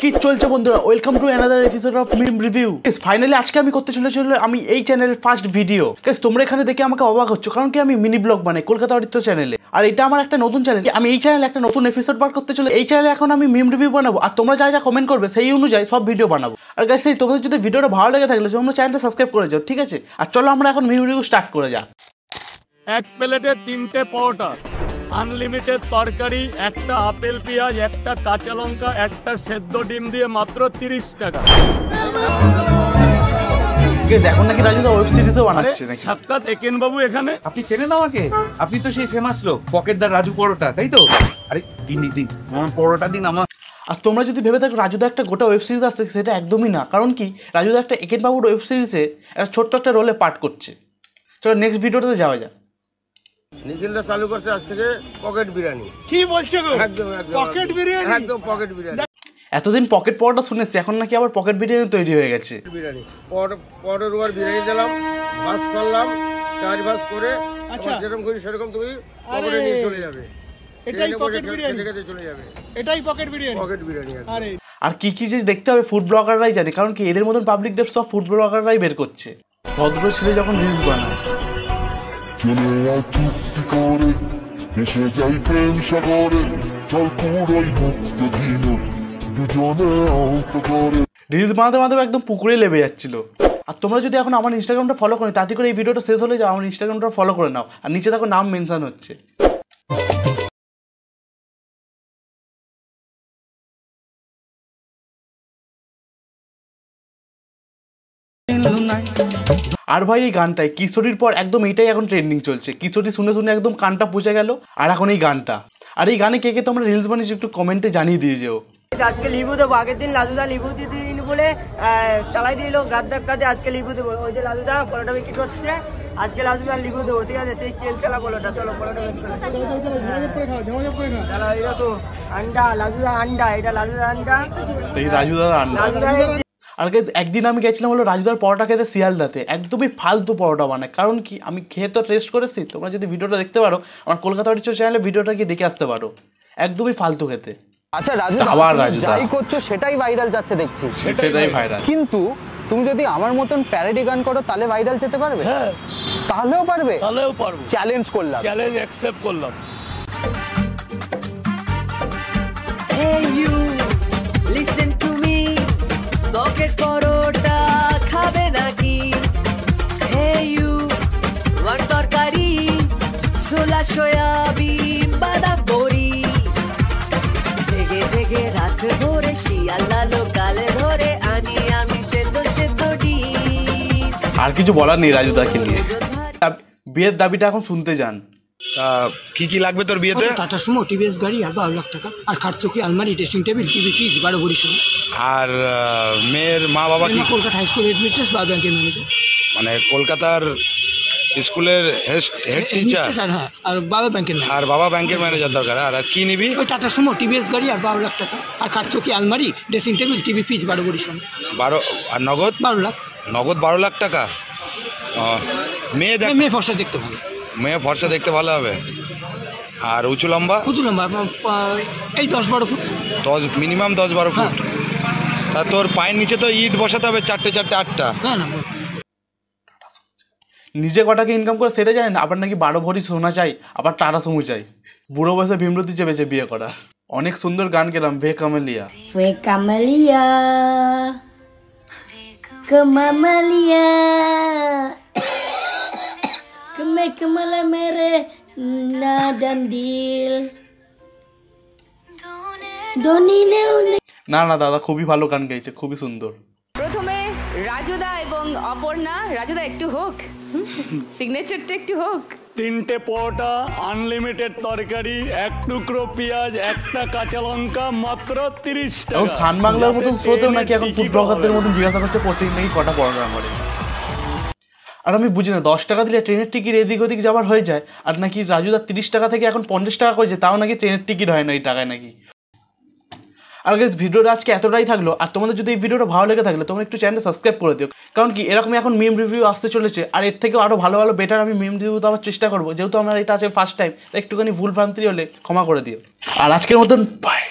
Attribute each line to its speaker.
Speaker 1: কি চলছে বন্ধুরা, welcome to another episode of meme review. Finally আজকে আমি করতে চলেছি আমি এই চ্যানেলের ফার্স্ট ভিডিও। গাইস তোমরা এখানে দেখে আমাকে অবাক হচ্ছ, কারণ কি আমি মিনি ব্লগ বানাই কলকাতা অরিত্র চ্যানেলে, আর এটা আমার একটা নতুন চ্যানেল। আমি এই চ্যানেলে একটা নতুন এপিসোড বার করতে চলে, এই চ্যানেলে এখন আমি মিম রিভিউ বানাবো, আর তোমরা যা যা কমেন্ট করবে সেই অনুযায়ী সব ভিডিও বানাবো। আর গাইস সেই তোমাদের যদি ভিডিওটা ভালো লেগে থাকলে তোমরা চ্যানেলটা সাবস্ক্রাইব করে যাও, ঠিক আছে? আর চলো আমরা এখন মিম রিভিউ স্টার্ট করে যাক।
Speaker 2: এক প্লেটে 3টে পরোটা, আনলিমিটেড তরকারি, একটা আপেল পেঁয়াজ, একটা কাঁচা লঙ্কা, একটা সেদ্ধ ডিম দিয়ে মাত্র 30 টাকা।
Speaker 1: এখন নাকি রাজুদা ওয়েব সিরিজও বানাচ্ছে নাকি?
Speaker 2: সাক্ষাৎ একেন বাবু এখানে।
Speaker 3: আপনি চেনেন আমাকে? আপনি তো সেই ফেমাস লোক পকেটদার রাজু পরোটা, তাই তো? আরে দিন আমার পরোটা দিন আমার।
Speaker 1: আর তোমরা যদি ভেবে থাকো রাজুদা একটা গোটা ওয়েব সিরিজ আসছে, সেটা একদমই না। কারণ কি রাজুদা একটা একেন বাবুর ওয়েব সিরিজে একটা ছোট্ট একটা রোলে পার্ট করছে। চলো নেক্সট ভিডিওটাতে যাওয়া যাক।
Speaker 4: নিখিলদা চালু করছে আজ থেকে পকেট বিরিয়ানি।
Speaker 2: কি বলছো গো?
Speaker 4: একদম
Speaker 2: পকেট বিরিয়ানি,
Speaker 4: একদম পকেট বিরিয়ানি।
Speaker 1: এতদিন পকেট পরোটা শুনেছি, এখন নাকি আবার পকেট বিরিয়ানি তৈরি হয়ে গেছে।
Speaker 4: বিরিয়ানি পরের ওয়ার বিরিয়ানি দিলাম, ভাজ করলাম, 4 ভাজ করে যেরকম করি সেরকম তুমি পকেটে নিয়ে চলে যাবে।
Speaker 2: এটাই পকেট বিরিয়ানি,
Speaker 4: খেতে চলে যাবে।
Speaker 2: এটাই পকেট বিরিয়ানি,
Speaker 4: পকেট বিরিয়ানি।
Speaker 2: আরে
Speaker 1: আর কি কি যে দেখতে হবে ফুড ব্লগাররাই জানে, কারণ কি এদের মতন পাবলিকদের সব ফুড ব্লগাররাই বের করছে। ভদ্র ছেলে যখন রিলস বানায়,
Speaker 5: চলে আয় চুক্তি করে এসে যাই প্রেম সাগরে, চল পুরোই মুক্ত দিন দুজনে আহত করে।
Speaker 1: রিলস বানাতে বানাতে একদম পুকুরে লেবে যাচ্ছিল। আর তোমরা যদি এখন আমার ইনস্টাগ্রামটা ফলো করো, তাতে করে এই ভিডিওটা শেষ হলে যাও আমার ইনস্টাগ্রামটা ফলো করে নাও, আর নিচে দেখো নাম মেনশন হচ্ছে। আর ভাই এই গানটাই কিশোরীর পর একদম এইটাই এখন ট্রেন্ডিং চলছে। কিশোরী শুনে শুনে একদম কানটা পুষে গেল, আর এখন এই গানটা। আর এই গানে কে কে তোমরা রিলস বানিয়েছো একটু কমেন্টে জানিয়ে দিয়ে যেও।
Speaker 6: আজকে লিবু দেবো, আগের দিন লালুদা লিবু দিন বলে চালাই দিল গাদ ধাক্কাতে, আজকে লিবু দেবো। ওই যে লালুদা পরোটা বিক্রি করছে, আজকে লালুদা লিবু দেবো, ঠিক আছে? তুই তেল খেলা পরোটা, চলো পরোটা এইরকম আন্ডা, লালুদা আন্ডা, এটা লালুদা আন্ডা,
Speaker 1: এই রাজুদার আন্ডা। আর একদিন আমি গেছিলাম হলো রাজুদার পরোটা খেতে শিয়ালদাতে, একদমই ফালতু পরোটা বানায়। কারণ কি আমি খেয়ে তো টেস্ট করেছি, তোমরা যদি ভিডিওটা দেখতে পারো আমার কলকাতা অরিত্র চ্যানেলে ভিডিওটা গিয়ে দেখে আসতে পারো, একদমই ফালতু খেতে।
Speaker 7: আচ্ছা রাজু, যাই করছো সেটাই ভাইরাল যাচ্ছে দেখছি।
Speaker 1: সেটাই ভাইরাল,
Speaker 7: কিন্তু তুমি যদি আমার মতন প্যারোডি গান করো তাহলে ভাইরাল যেতে পারবে?
Speaker 2: হ্যাঁ,
Speaker 7: তাহলেও পারবে?
Speaker 2: তাহলেও পারবো।
Speaker 7: চ্যালেঞ্জ করলাম,
Speaker 2: চ্যালেঞ্জ অ্যাকসেপ্ট করলাম।
Speaker 6: Hey you, listen to me, pocket paratha খাবে নাকি? Hey you, ওয়ান তরকারি, ছোলা সয়াবিন বাদাম বড়ি, জেগে জেগে রাত ভরে শিয়ালদা লোকালে ধরে আনি আমি সেদ্ধ সেদ্ধ ডিম।
Speaker 1: আর কিছু বলার নেই রাজুদাকে নিয়ে। বিয়ের দাবিটা এখন শুনতে যান।
Speaker 4: কি কি লাগবে তোর বিয়েতে?
Speaker 8: টাটা সুমো, টিভিএস গাড়ি আর 12 লাখ টাকা, আর খাটচকি, আলমারি, ড্রেসিং টেবিল, টিভি, ফ্রিজ, 12 ভরি সোনা।
Speaker 4: আর মেয়ের মা বাবা কি?
Speaker 8: কলকাতা হাই স্কুল হেডমিস্ট্রেস বা ব্যাংকের ম্যানেজার,
Speaker 4: মানে কলকাতার স্কুলের হেড টিচার।
Speaker 8: হ্যাঁ, আর বাবা ব্যাংকের ম্যানেজার।
Speaker 4: আর বাবা ব্যাংকের ম্যানেজার দরকার। আর কি নিবি?
Speaker 8: ওই টাটা সুমো, টিভিএস গাড়ি আর 12 লাখ টাকা, আর খাটচকি, আলমারি, ড্রেসিং টেবিল, টিভি, ফ্রিজ, 12 ভরি সোনা।
Speaker 4: 12 আর নগদ?
Speaker 8: 12 লাখ।
Speaker 4: নগদ 12 লাখ টাকা। মেয়ে দেখ,
Speaker 8: মেয়ে ফর্সা দেখতে ভালো।
Speaker 4: মেয়ে ফর্সা দেখতে ভালো হবে। আর উঁচু লম্বা?
Speaker 8: উঁচু লম্বা এই 10-12 ফুট।
Speaker 4: 10 minimum 10-12 foot. তা তোর পায়ের নিচে তো ইট বসাতে হবে 4টে 8টা।
Speaker 8: না
Speaker 1: নিজে কটাকে ইনকাম করে সেটা জানেন, আবার নাকি 12 ভরি সোনা চাই, আবার টাটা সুমু চাই। বুড়ো বয়সে ভীমরতি চেপেছে বিয়ে করার। অনেক সুন্দর গান গেলাম, ভে কামেলিয়া।
Speaker 6: Fue Camelia, Camelia, Kemala mere na dandil, Doni ne.
Speaker 1: না না দাদা খুবই ভালো গান গাইছে, খুবই সুন্দর।
Speaker 9: প্রথমে রাজুদা এবং অপর্ণা। রাজুদা একটু হোক, সিগনেচারটা একটু হোক।
Speaker 2: 3টে পরোটা, আনলিমিটেড তরকারি, 1 টুকরো পেঁয়াজ, একটা কাঁচা লঙ্কা, মাত্র 30 টাকা।
Speaker 1: এখন সান বাংলার মতন শোতেও নাকি এখন ফুড ব্লগারদের মতন জিজ্ঞাসা করছে প্রত্যেক নাকি কটা পরোটা করে। আর আমি বুঝি না, 10 টাকা দিলে ট্রেনের টিকিট এদিক ওদিক যাবার হয়ে যায়, আর নাকি রাজুদা 30 টাকা থেকে এখন 50 টাকা করেছে, তাও নাকি ট্রেনের টিকিট হয় না এই টাকায় নাকি। আর গাইস ভিডিওটা আজকে এতটাই থাকলো। আর তোমাদের যদি এই ভিডিওটা ভালো লেগে থাকলে তোমরা একটু চ্যানেলটা সাবস্ক্রাইব করে দিও, কারণ কি এরকমই এখন মিম রিভিউ আসতে চলেছে। আর এর থেকেও আরও ভালো ভালো বেটার আমি মিম রিভিউ দেওয়ার চেষ্টা করবো, যেহেতু আমার এটা আছে ফার্স্ট টাইম, একটুখানি ভুল ভ্রান্তি হলে ক্ষমা করে দিও। আর আজকের মতন বাই।